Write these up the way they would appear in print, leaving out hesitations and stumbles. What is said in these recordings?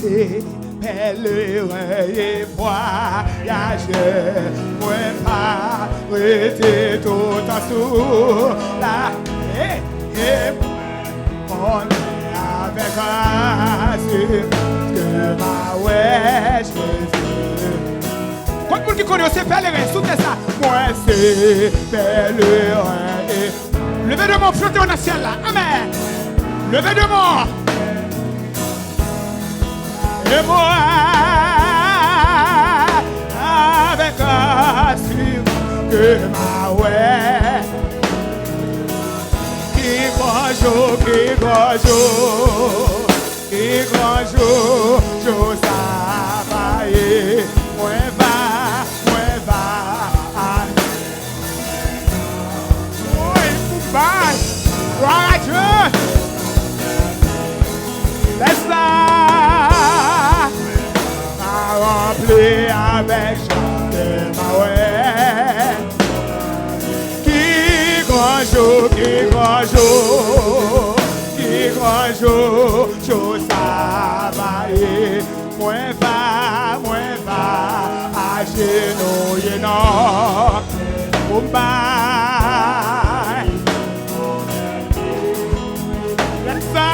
c'est pèlerin et voyageur, moi pas rester tout en sous la et on est avec grâce que ma ouais Jésus. Quand le monde qui connaît c'est pèlerin, soutenez ça. Moi c'est pèlerin et levez de mon flotter dans le ciel là. Amen. Levez de mon. Et moi, avec grâce que ma ouais, qui grand jour, je travaille, moi va, gloire à Dieu, laisse-la. Rempli avec chant de ma ouais. Qui grand jour, je travaille. Moi va, à genoux, non, laisse ça,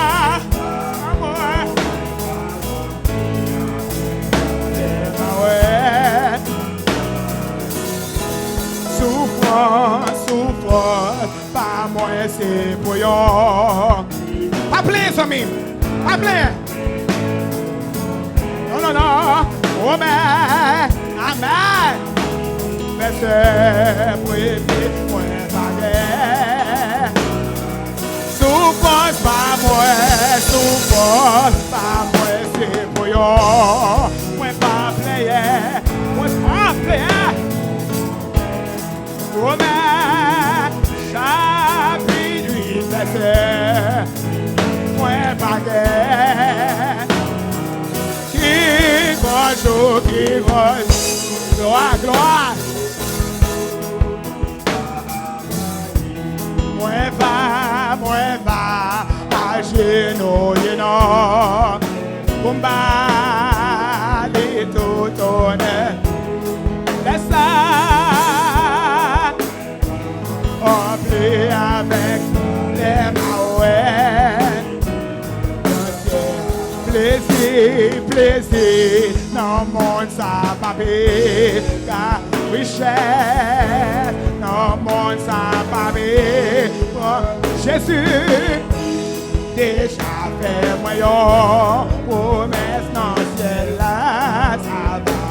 souffrance, pas moi c'est pour yon. Pas plein, amis, pas plein. Non, oh mais, amen. Mais c'est pour aimer, moi pas guère. Souffrance, pas moi c'est pour yon. Moi pas plein, moi pas plein. Oh mais, chapitre 8, moi pas guère. Qui grand jour, gloire. Moi va, à genoux, non. Combat, les tout honneur. Laisse ça. Rempli avec les maouettes. Plaisir, dans le monde ça papier. Car richesse, dans le monde ça papier. Jésus, déjà fait moyen. Promesse dans le ciel là, ça va.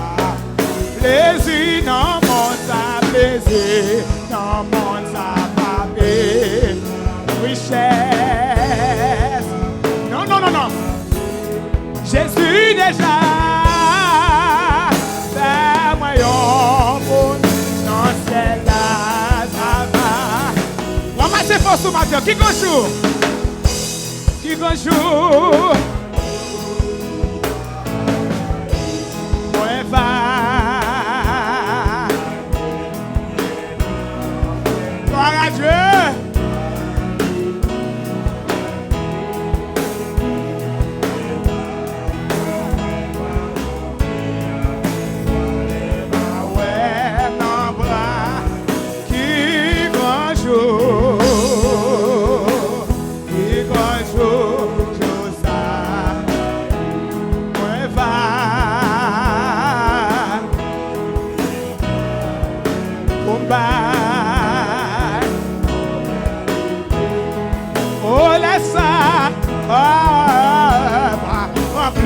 Plaisir, dans le monde ça plaisir. Dans le monde ça papier. Richesse. Non. Jésus déjà, c'est moyen pour non c'est là, ça va. Ramassez force au matin, qui gonjour? Moi va, gloire à Dieu.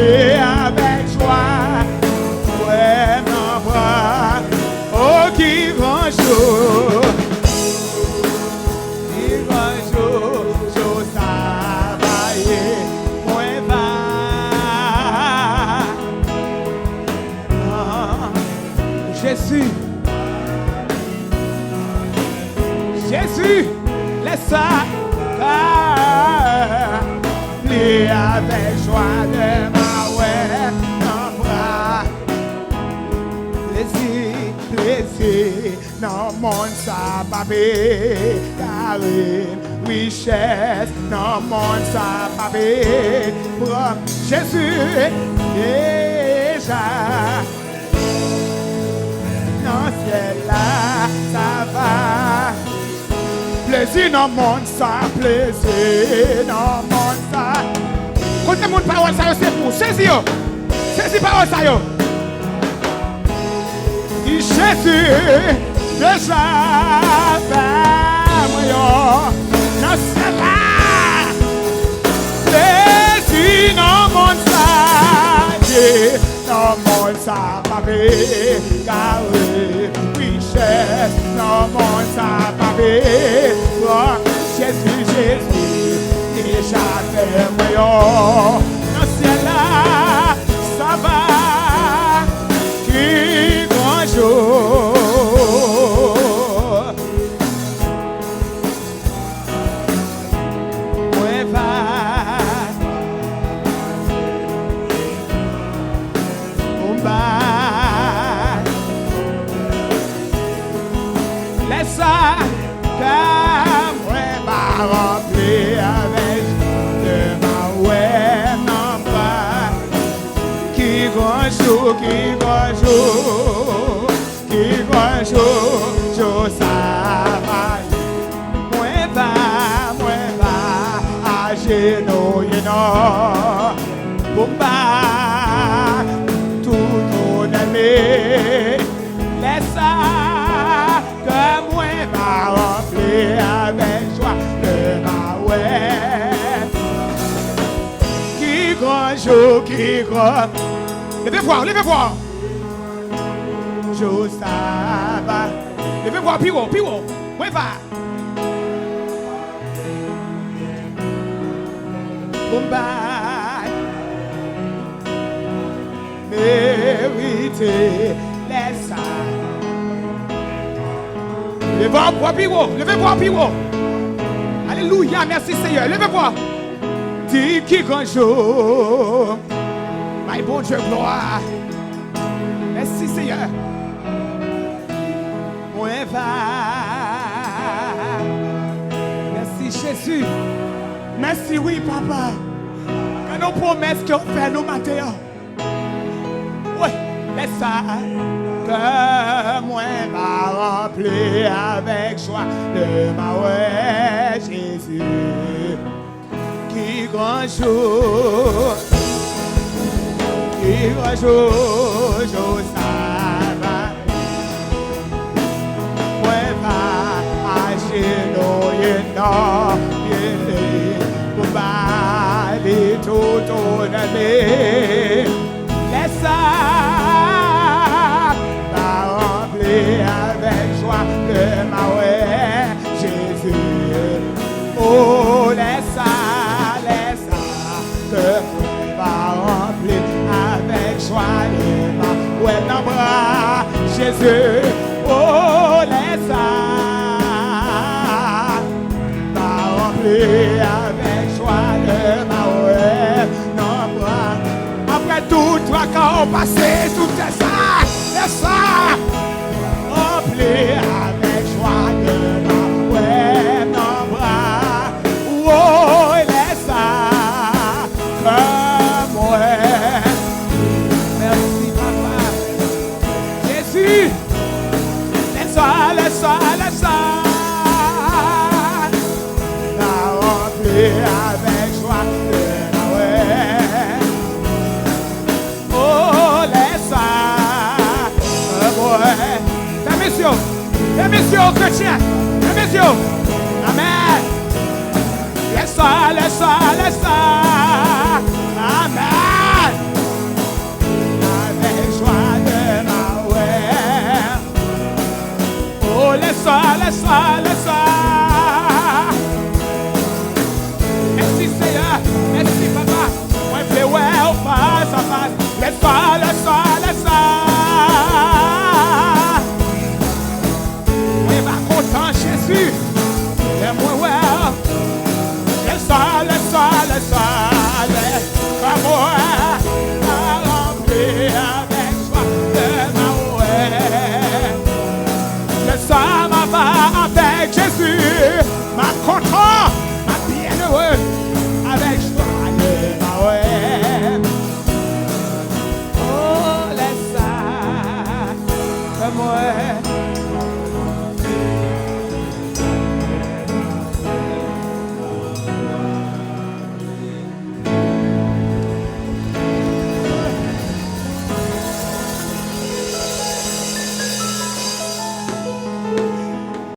Avec joie, ouais, mon bras, oh, qui grand jour, je travaille, moi va, Jésus, laisse ça, plie avec joie de ma ouais, mon bras. Plaisir, dans le monde ça papier, carine, richesse, dans le monde ça papier. Jésus, déjà. Dans le ciel là, ça va. Plaisir dans le monde, ça, plaisir dans le monde, ça. Quand le monde parole, ça, c'est pour. Saisis-yo. Saisis parole, ça, yo. Jésus, déjà, va, moi, dans le ciel là. Plaisir dans le monde, ça. Dans le monde, ça, pavé, carré, richesse, dans le monde, ça, pavé, oh, Jésus, Jésus, déjà fait voyant, dans le ciel là, ça va, qui grand jour, moi va. Laisse ça, car moi m'a rempli avec de ma ouais, non pas. Qui grand jour, jour ça va. Moi va, à genoux, non, pour pas tout ton aimé. Laisse ça. Avec joie de ma ouais. Qui grand. Levez voir. Je ça va. Levez voir, piro. Ouais, va. Bombay. Mérité, laisse ça. Levez voir, piro. Alléluia, merci Seigneur. Levez voir. Dis qui grand jour. My bon Dieu, gloire. Merci Seigneur. Moi va. Merci Jésus. Merci, oui, papa. Que nos promesses qu'on fait nous matin. Oui, laisse ça. Que moi m'a rempli avec joie de ma ouais, Jésus. Qui grand jour, jour ça va. Moi va à genoux, non, pour baler tout ton année. Laisse ça. Avec joie de ma ouais, Jésus. Oh, laisse ça, que va remplir avec joie de ma ouais, dans bras, Jésus. Oh, laisse ça, va remplir avec joie de ma ouais, dans bras. Après tout, toi, quand on passait tout ça, laisse ça. Avec joie de ma ouais, non bras. Oh, laisse ça comme ouais. Merci papa. Jésus, laisse ça. La remplir avec joie de ma ouais. Oh, laisse ça comme ouais. Les messieurs chrétiens, les messieurs, amen. Laisse ça, amen. Avec joie de ma ouais. Oh, laisse ça. Merci Seigneur, merci papa. Moi je fais ouais, au face à face. Laisse ça. Jésus, et moi, laisse ça.